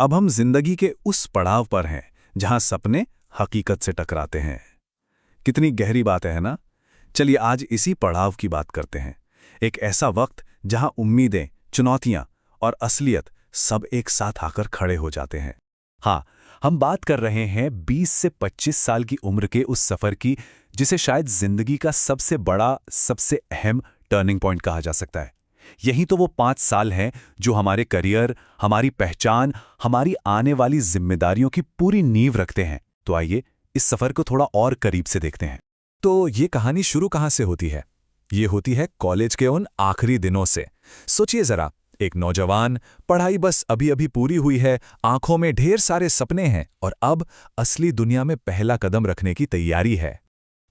अब हम जिंदगी के उस पड़ाव पर हैं जहां सपने हकीकत से टकराते हैं। कितनी गहरी बात है ना। चलिए आज इसी पड़ाव की बात करते हैं। एक ऐसा वक्त जहां उम्मीदें, चुनौतियां और असलियत सब एक साथ आकर खड़े हो जाते हैं। हाँ, हम बात कर रहे हैं 20 से 25 साल की उम्र के उस सफर की जिसे शायद जिंदगी का सबसे बड़ा, सबसे अहम टर्निंग पॉइंट कहा जा सकता है। यही तो वो 5 साल हैं जो हमारे करियर, हमारी पहचान, हमारी आने वाली जिम्मेदारियों की पूरी नींव रखते हैं। तो आइए इस सफर को थोड़ा और करीब से देखते हैं। तो ये कहानी शुरू कहां से होती है? ये होती है कॉलेज के उन आखिरी दिनों से। सोचिए जरा, एक नौजवान, पढ़ाई बस अभी अभी पूरी हुई है, आंखों में ढेर सारे सपने हैं और अब असली दुनिया में पहला कदम रखने की तैयारी है।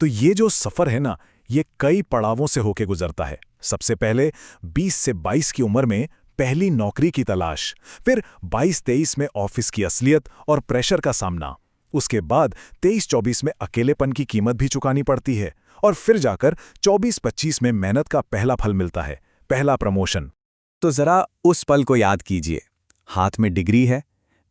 तो ये जो सफर है ना, ये कई पड़ावों से होके गुजरता है। सबसे पहले 20 से 22 की उम्र में पहली नौकरी की तलाश, फिर 22-23 में ऑफिस की असलियत और प्रेशर का सामना, उसके बाद 23-24 में अकेलेपन की कीमत भी चुकानी पड़ती है और फिर जाकर 24-25 में मेहनत का पहला फल मिलता है, पहला प्रमोशन। तो जरा उस पल को याद कीजिए। हाथ में डिग्री है,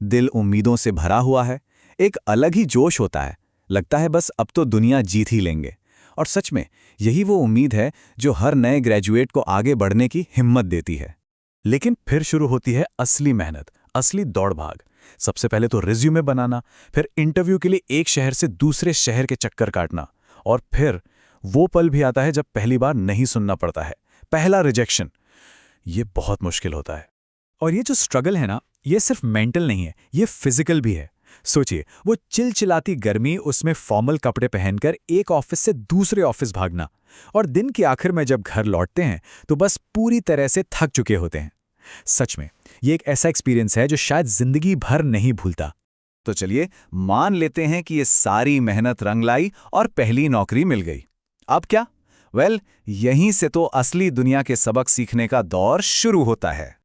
दिल उम्मीदों से भरा हुआ है, एक अलग ही जोश होता है। लगता है बस अब तो दुनिया जीत ही लेंगे। और सच में यही वो उम्मीद है जो हर नए ग्रेजुएट को आगे बढ़ने की हिम्मत देती है। लेकिन फिर शुरू होती है असली मेहनत, असली दौड़ भाग। सबसे पहले तो रिज्यूमे बनाना, फिर इंटरव्यू के लिए एक शहर से दूसरे शहर के चक्कर काटना, और फिर वो पल भी आता है जब पहली बार नहीं सुनना पड़ता है, पहला रिजेक्शन। ये बहुत मुश्किल होता है। और ये जो स्ट्रगल है ना, ये सिर्फ मेंटल नहीं है, ये फिजिकल भी है। सोचिए, वो चिलचिलाती गर्मी, उसमें फॉर्मल कपड़े पहनकर एक ऑफिस से दूसरे ऑफिस भागना, और दिन के आखिर में जब घर लौटते हैं तो बस पूरी तरह से थक चुके होते हैं। सच में ये एक ऐसा एक्सपीरियंस है जो शायद जिंदगी भर नहीं भूलता। तो चलिए मान लेते हैं कि ये सारी मेहनत रंग लाई और पहली नौकरी मिल गई। अब क्या? यहीं से तो असली दुनिया के सबक सीखने का दौर शुरू होता है।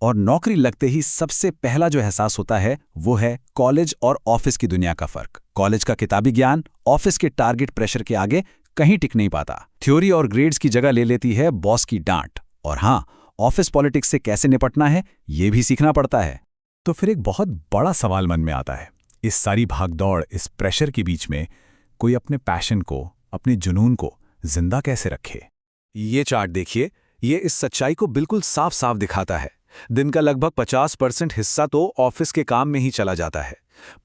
और नौकरी लगते ही सबसे पहला जो एहसास होता है वो है कॉलेज और ऑफिस की दुनिया का फर्क। कॉलेज का किताबी ज्ञान ऑफिस के टारगेट प्रेशर के आगे कहीं टिक नहीं पाता। थ्योरी और ग्रेड्स की जगह ले लेती है बॉस की डांट। और हाँ, ऑफिस पॉलिटिक्स से कैसे निपटना है ये भी सीखना पड़ता है। तो फिर एक बहुत बड़ा सवाल मन में आता है, इस सारी भागदौड़, इस प्रेशर के बीच में कोई अपने पैशन को, अपने जुनून को जिंदा कैसे रखे? ये चार्ट देखिए, ये इस सच्चाई को बिल्कुल साफ साफ दिखाता है। दिन का लगभग 50% हिस्सा तो ऑफिस के काम में ही चला जाता है,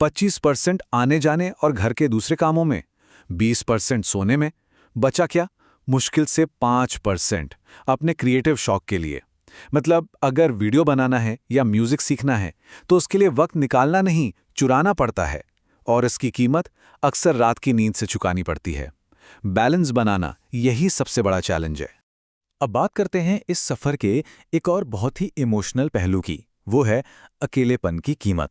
25% आने जाने और घर के दूसरे कामों में, 20% सोने में, बचा क्या? मुश्किल से 5% अपने क्रिएटिव शौक के लिए। मतलब अगर वीडियो बनाना है या म्यूजिक सीखना है तो उसके लिए वक्त निकालना नहीं, चुराना पड़ता है, और इसकी कीमत अक्सर रात की नींद से चुकानी पड़ती है। बैलेंस बनाना यही सबसे बड़ा चैलेंज है। अब बात करते हैं इस सफर के एक और बहुत ही इमोशनल पहलू की, वो है अकेलेपन की कीमत।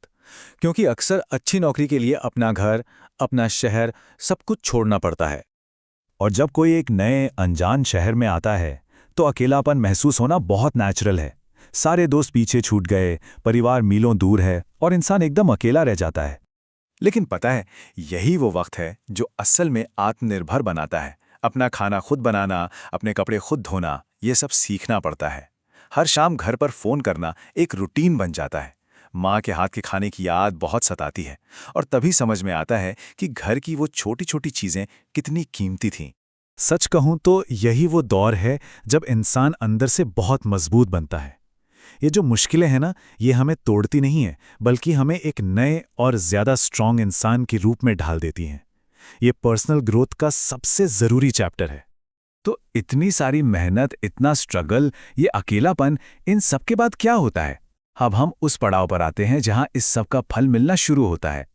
क्योंकि अक्सर अच्छी नौकरी के लिए अपना घर, अपना शहर, सब कुछ छोड़ना पड़ता है। और जब कोई एक नए अनजान शहर में आता है तो अकेलापन महसूस होना बहुत नेचुरल है। सारे दोस्त पीछे छूट गए, परिवार मीलों दूर है और इंसान एकदम अकेला रह जाता है। लेकिन पता है, यही वो वक्त है जो असल में आत्मनिर्भर बनाता है। अपना खाना खुद बनाना, अपने कपड़े खुद धोना, ये सब सीखना पड़ता है। हर शाम घर पर फोन करना एक रूटीन बन जाता है। माँ के हाथ के खाने की याद बहुत सताती है और तभी समझ में आता है कि घर की वो छोटी छोटी चीजें कितनी कीमती थीं। सच कहूं तो यही वो दौर है जब इंसान अंदर से बहुत मजबूत बनता है। ये जो मुश्किलें हैं ना, ये हमें तोड़ती नहीं है, बल्कि हमें एक नए और ज्यादा स्ट्रांग इंसान के रूप में ढाल देती हैं। ये पर्सनल ग्रोथ का सबसे जरूरी चैप्टर है। तो इतनी सारी मेहनत, इतना स्ट्रगल, ये अकेलापन, इन सब के बाद क्या होता है? अब हम उस पड़ाव पर आते हैं जहां इस सब का फल मिलना शुरू होता है।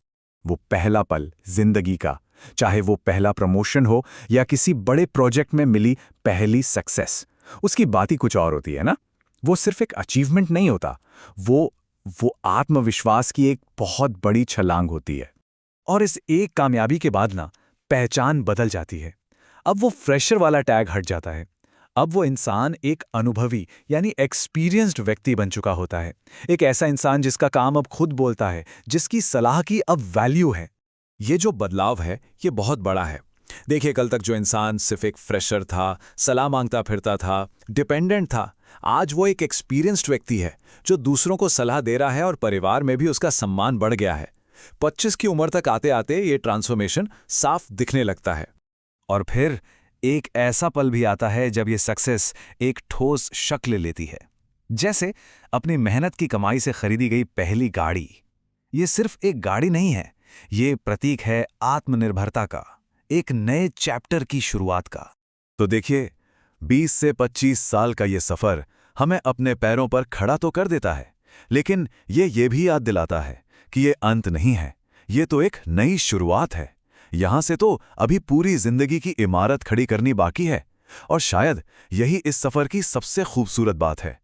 वो पहला पल जिंदगी का, चाहे वो पहला प्रमोशन हो या किसी बड़े प्रोजेक्ट में मिली पहली सक्सेस, उसकी बात ही कुछ और होती है ना। वो सिर्फ एक अचीवमेंट नहीं होता, वो आत्मविश्वास की एक बहुत बड़ी छलांग होती है। और इस एक कामयाबी के बाद ना, पहचान बदल जाती है। अब वो फ्रेशर वाला टैग हट जाता है। अब वो इंसान एक अनुभवी यानी एक्सपीरियंस्ड व्यक्ति बन चुका होता है। एक ऐसा इंसान जिसका काम अब खुद बोलता है, जिसकी सलाह की अब वैल्यू है। ये जो बदलाव है, ये बहुत बड़ा है। देखिए, कल तक जो इंसान सिर्फ एक फ्रेशर था, सलाह मांगता फिरता था, डिपेंडेंट था, आज वो एक एक्सपीरियंस्ड व्यक्ति है जो दूसरों को सलाह दे रहा है और परिवार में भी उसका सम्मान बढ़ गया है। 25 की उम्र तक आते आते ये ट्रांसफॉर्मेशन साफ दिखने लगता है। और फिर एक ऐसा पल भी आता है जब ये सक्सेस एक ठोस शक्ल लेती है। जैसे अपनी मेहनत की कमाई से खरीदी गई पहली गाड़ी। ये सिर्फ एक गाड़ी नहीं है, ये प्रतीक है आत्मनिर्भरता का, एक नए चैप्टर की शुरुआत का। तो देखिए, 20 से 25 साल का ये सफर हमें अपने पैरों पर खड़ा तो कर देता है, लेकिन ये भी याद दिलाता है कि ये अंत नहीं है, ये तो एक नई शुरुआत है। यहां से तो अभी पूरी जिंदगी की इमारत खड़ी करनी बाकी है। और शायद यही इस सफर की सबसे खूबसूरत बात है